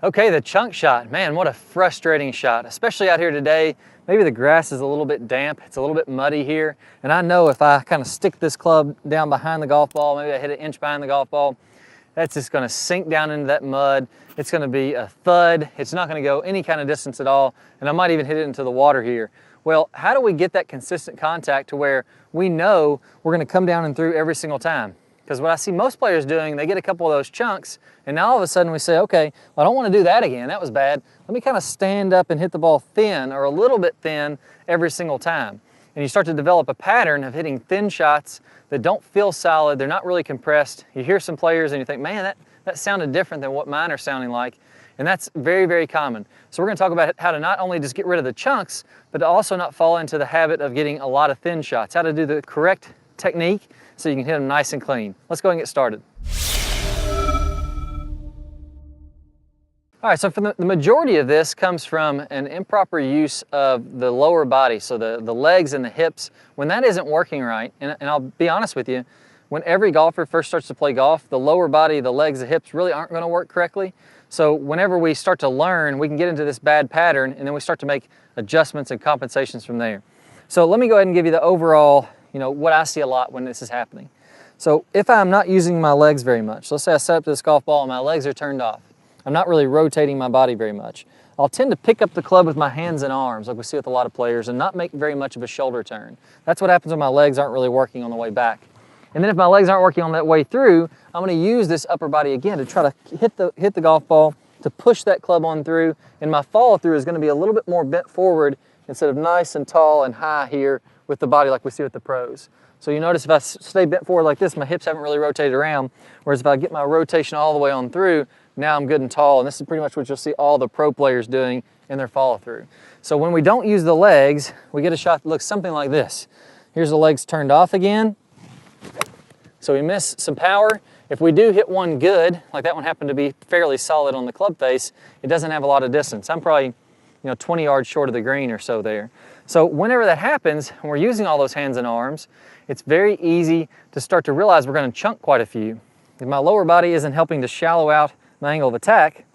Okay, the chunk shot. Man, what a frustrating shot, especially out here today. Maybe the grass is a little bit damp, it's a little bit muddy here, and I know if I kind of stick this club down behind the golf ball, maybe I hit an inch behind the golf ball, that's just gonna sink down into that mud. It's gonna be a thud. It's not gonna go any kind of distance at all, and I might even hit it into the water here. Well, how do we get that consistent contact to where we know we're gonna come down and through every single time? Because what I see most players doing, they get a couple of those chunks, and now all of a sudden we say, okay, well, I don't want to do that again. That was bad. Let me kind of stand up and hit the ball thin or a little bit thin every single time. And you start to develop a pattern of hitting thin shots that don't feel solid. They're not really compressed. You hear some players and you think, man, that sounded different than what mine are sounding like. And that's very, very common. So we're going to talk about how to not only just get rid of the chunks, but to also not fall into the habit of getting a lot of thin shots, how to do the correct technique so you can hit them nice and clean. Let's go ahead and get started. All right, so for the majority of this comes from an improper use of the lower body, so the legs and the hips. When that isn't working right, and I'll be honest with you, when every golfer first starts to play golf, the lower body, the legs, the hips really aren't going to work correctly. So whenever we start to learn, we can get into this bad pattern, and then we start to make adjustments and compensations from there. So let me go ahead and give you the overall, what I see a lot when this is happening. So if I'm not using my legs very much, let's say I set up this golf ball and my legs are turned off. I'm not really rotating my body very much. I'll tend to pick up the club with my hands and arms like we see with a lot of players and not make very much of a shoulder turn. That's what happens when my legs aren't really working on the way back. And then if my legs aren't working on that way through, I'm going to use this upper body again to try to hit the golf ball to push that club on through, and my follow through is going to be a little bit more bent forward instead of nice and tall and high here with the body like we see with the pros. So you notice if I stay bent forward like this, my hips haven't really rotated around, whereas if I get my rotation all the way on through, now I'm good and tall, and this is pretty much what you'll see all the pro players doing in their follow through. So when we don't use the legs, we get a shot that looks something like this. Here's the legs turned off again. So we miss some power. If we do hit one good, like that one happened to be fairly solid on the club face, it doesn't have a lot of distance. I'm probably 20 yards short of the green or so there. So whenever that happens, and we're using all those hands and arms, it's very easy to start to realize we're going to chunk quite a few. If my lower body isn't helping to shallow out my angle of attack,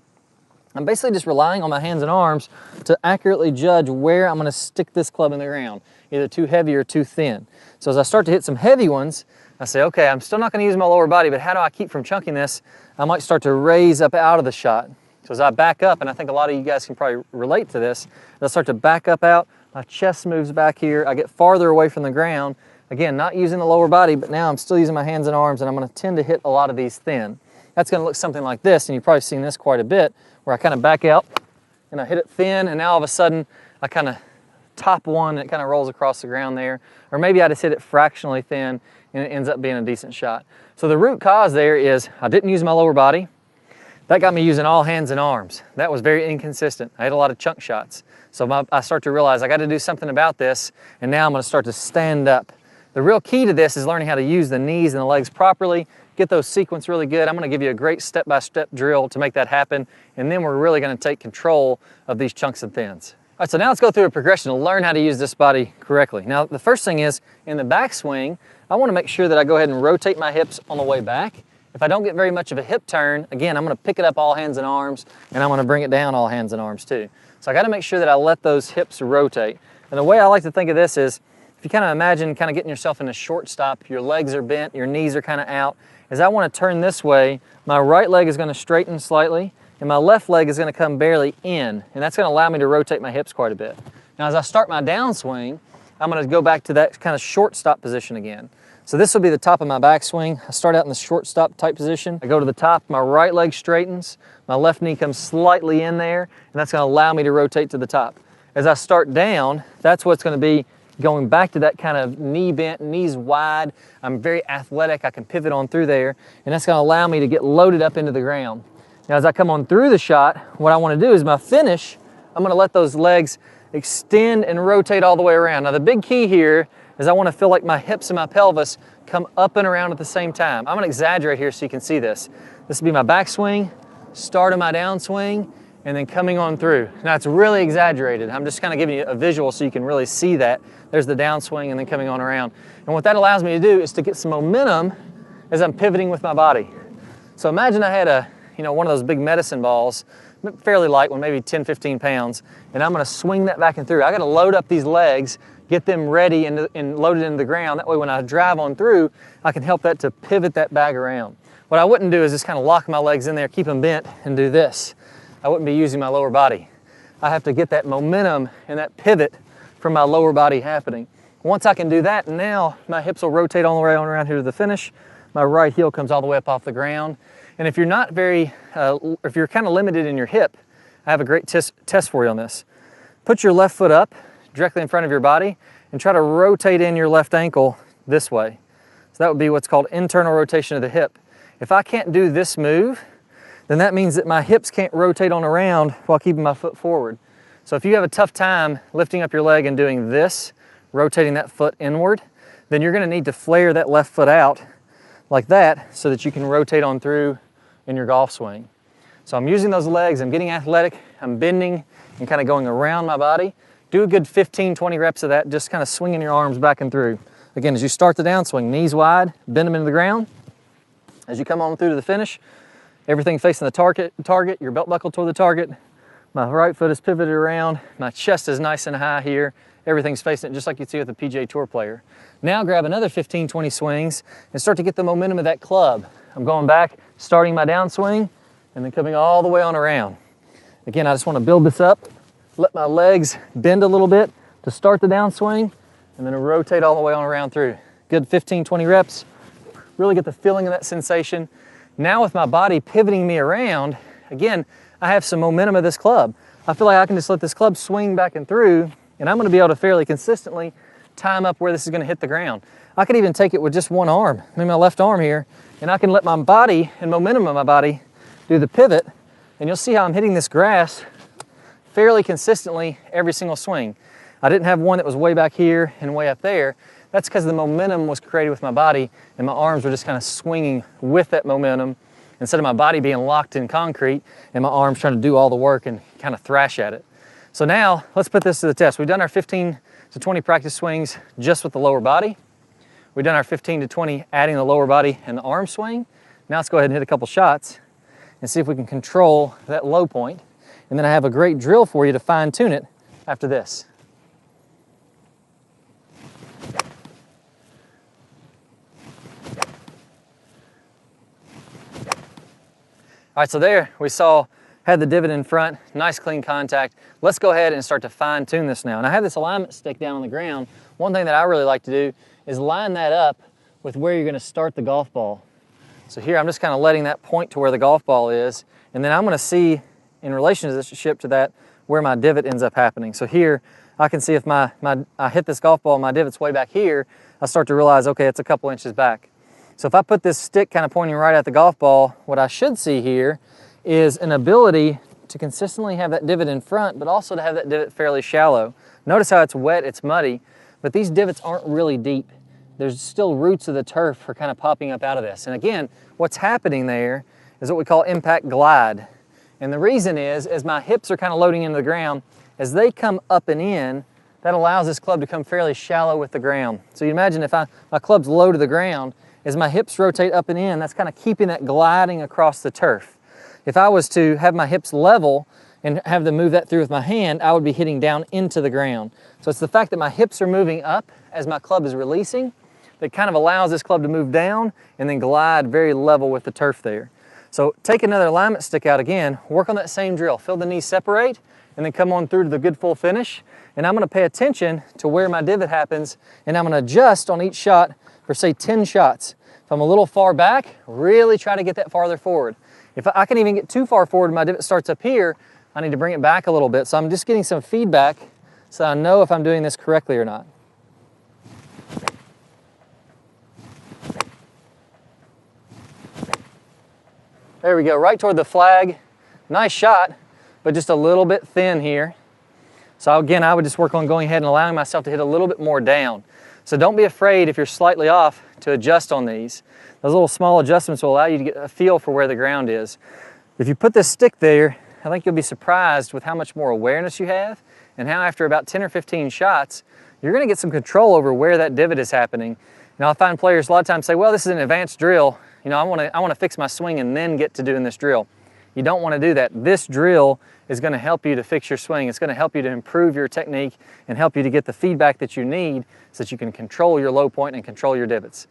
I'm basically just relying on my hands and arms to accurately judge where I'm going to stick this club in the ground, either too heavy or too thin. So as I start to hit some heavy ones, I say, okay, I'm still not going to use my lower body, but how do I keep from chunking this? I might start to raise up out of the shot. So as I back up, and I think a lot of you guys can probably relate to this, as I start to back up out, my chest moves back here, I get farther away from the ground. Again, not using the lower body, but now I'm still using my hands and arms, and I'm going to tend to hit a lot of these thin. That's going to look something like this, and you've probably seen this quite a bit, where I kind of back out, and I hit it thin, and now all of a sudden, I kind of top one, and it kind of rolls across the ground there. Or maybe I just hit it fractionally thin, and it ends up being a decent shot. So the root cause there is I didn't use my lower body. That got me using all hands and arms. That was very inconsistent. I had a lot of chunk shots. So I start to realize I got to do something about this, and now I'm going to start to stand up. The real key to this is learning how to use the knees and the legs properly, get those sequence really good. I'm going to give you a great step-by-step drill to make that happen, and then we're really going to take control of these chunks and thins. All right, so now let's go through a progression to learn how to use this body correctly. Now, the first thing is, in the backswing, I want to make sure that I go ahead and rotate my hips on the way back. If I don't get very much of a hip turn, again, I'm going to pick it up all hands and arms, and I'm going to bring it down all hands and arms too. So I got to make sure that I let those hips rotate. And the way I like to think of this is, if you kind of imagine kind of getting yourself in a short stop, your legs are bent, your knees are kind of out. As I want to turn this way, my right leg is going to straighten slightly, and my left leg is going to come barely in, and that's going to allow me to rotate my hips quite a bit. Now as I start my downswing, I'm going to go back to that kind of short stop position again. So this will be the top of my backswing. I start out in the short stop type position. I go to the top, my right leg straightens, my left knee comes slightly in there, and that's going to allow me to rotate to the top. As I start down, that's what's going to be going back to that kind of knee bent, knees wide. I'm very athletic, I can pivot on through there, and that's going to allow me to get loaded up into the ground. Now as I come on through the shot, what I want to do is my finish, I'm going to let those legs extend and rotate all the way around. Now the big key here is I want to feel like my hips and my pelvis come up and around at the same time. I'm going to exaggerate here so you can see this. This will be my backswing, start of my downswing, and then coming on through. Now it's really exaggerated. I'm just kind of giving you a visual so you can really see that. There's the downswing and then coming on around. And what that allows me to do is to get some momentum as I'm pivoting with my body. So imagine I had one of those big medicine balls fairly light one, maybe 10, 15 pounds, and I'm gonna swing that back and through. I gotta load up these legs, get them ready and loaded into the ground. That way when I drive on through, I can help that to pivot that bag around. What I wouldn't do is just kind of lock my legs in there, keep them bent, and do this. I wouldn't be using my lower body. I have to get that momentum and that pivot from my lower body happening. Once I can do that, now my hips will rotate all the way on around here to the finish. My right heel comes all the way up off the ground. And if you're not if you're kind of limited in your hip, I have a great test for you on this. Put your left foot up directly in front of your body and try to rotate in your left ankle this way. So that would be what's called internal rotation of the hip. If I can't do this move, then that means that my hips can't rotate on around while keeping my foot forward. So if you have a tough time lifting up your leg and doing this, rotating that foot inward, then you're gonna need to flare that left foot out like that so that you can rotate on through in your golf swing. So I'm using those legs, I'm getting athletic, I'm bending and kind of going around my body. Do a good 15, 20 reps of that, just kind of swinging your arms back and through. Again, as you start the downswing, knees wide, bend them into the ground. As you come on through to the finish, everything facing the target, your belt buckle toward the target. My right foot is pivoted around. My chest is nice and high here. Everything's facing it just like you'd see with a PGA Tour player. Now grab another 15, 20 swings and start to get the momentum of that club. I'm going back, starting my downswing, and then coming all the way on around. Again, I just want to build this up, let my legs bend a little bit to start the downswing, and then rotate all the way on around through. Good 15, 20 reps. Really get the feeling of that sensation. Now with my body pivoting me around, again, I have some momentum of this club. I feel like I can just let this club swing back and through, and I'm gonna be able to fairly consistently time up where this is gonna hit the ground. I could even take it with just one arm, maybe my left arm here, and I can let my body and momentum of my body do the pivot, and you'll see how I'm hitting this grass fairly consistently every single swing. I didn't have one that was way back here and way up there. That's because the momentum was created with my body and my arms were just kind of swinging with that momentum instead of my body being locked in concrete and my arms trying to do all the work and kind of thrash at it. So now let's put this to the test. We've done our 15 to 20 practice swings just with the lower body. We've done our 15 to 20 adding the lower body and the arm swing. Now let's go ahead and hit a couple shots and see if we can control that low point. And then I have a great drill for you to fine tune it after this. All right, so there we had the divot in front, nice clean contact. Let's go ahead and start to fine tune this now. And I have this alignment stick down on the ground. One thing that I really like to do is line that up with where you're gonna start the golf ball. So here I'm just kind of letting that point to where the golf ball is, and then I'm gonna see in relationship to that where my divot ends up happening. So here I can see if I hit this golf ball and my divot's way back here, I start to realize, okay, it's a couple inches back. So if I put this stick kind of pointing right at the golf ball, what I should see here is an ability to consistently have that divot in front, but also to have that divot fairly shallow. Notice how it's wet, it's muddy, but these divots aren't really deep. There's still roots of the turf are kind of popping up out of this. And again, what's happening there is what we call impact glide. And the reason is, as my hips are kind of loading into the ground, as they come up and in, that allows this club to come fairly shallow with the ground. So you imagine if my club's low to the ground, as my hips rotate up and in, that's kind of keeping that gliding across the turf. If I was to have my hips level and have them move that through with my hand, I would be hitting down into the ground. So it's the fact that my hips are moving up as my club is releasing that kind of allows this club to move down and then glide very level with the turf there. So take another alignment stick out again, work on that same drill. Feel the knees separate and then come on through to the good full finish. And I'm gonna pay attention to where my divot happens and I'm gonna adjust on each shot for say 10 shots. If I'm a little far back, really try to get that farther forward. If I can even get too far forward and my divot starts up here, I need to bring it back a little bit. So I'm just getting some feedback so I know if I'm doing this correctly or not. There we go, right toward the flag. Nice shot, but just a little bit thin here. So again, I would just work on going ahead and allowing myself to hit a little bit more down. So don't be afraid if you're slightly off to adjust on these. Those little small adjustments will allow you to get a feel for where the ground is. If you put this stick there, I think you'll be surprised with how much more awareness you have and how after about 10 or 15 shots, you're gonna get some control over where that divot is happening. Now I find players a lot of times say, well, this is an advanced drill. You know, I wanna fix my swing and then get to doing this drill. You don't want to do that. This drill is going to help you to fix your swing. It's going to help you to improve your technique and help you to get the feedback that you need so that you can control your low point and control your divots.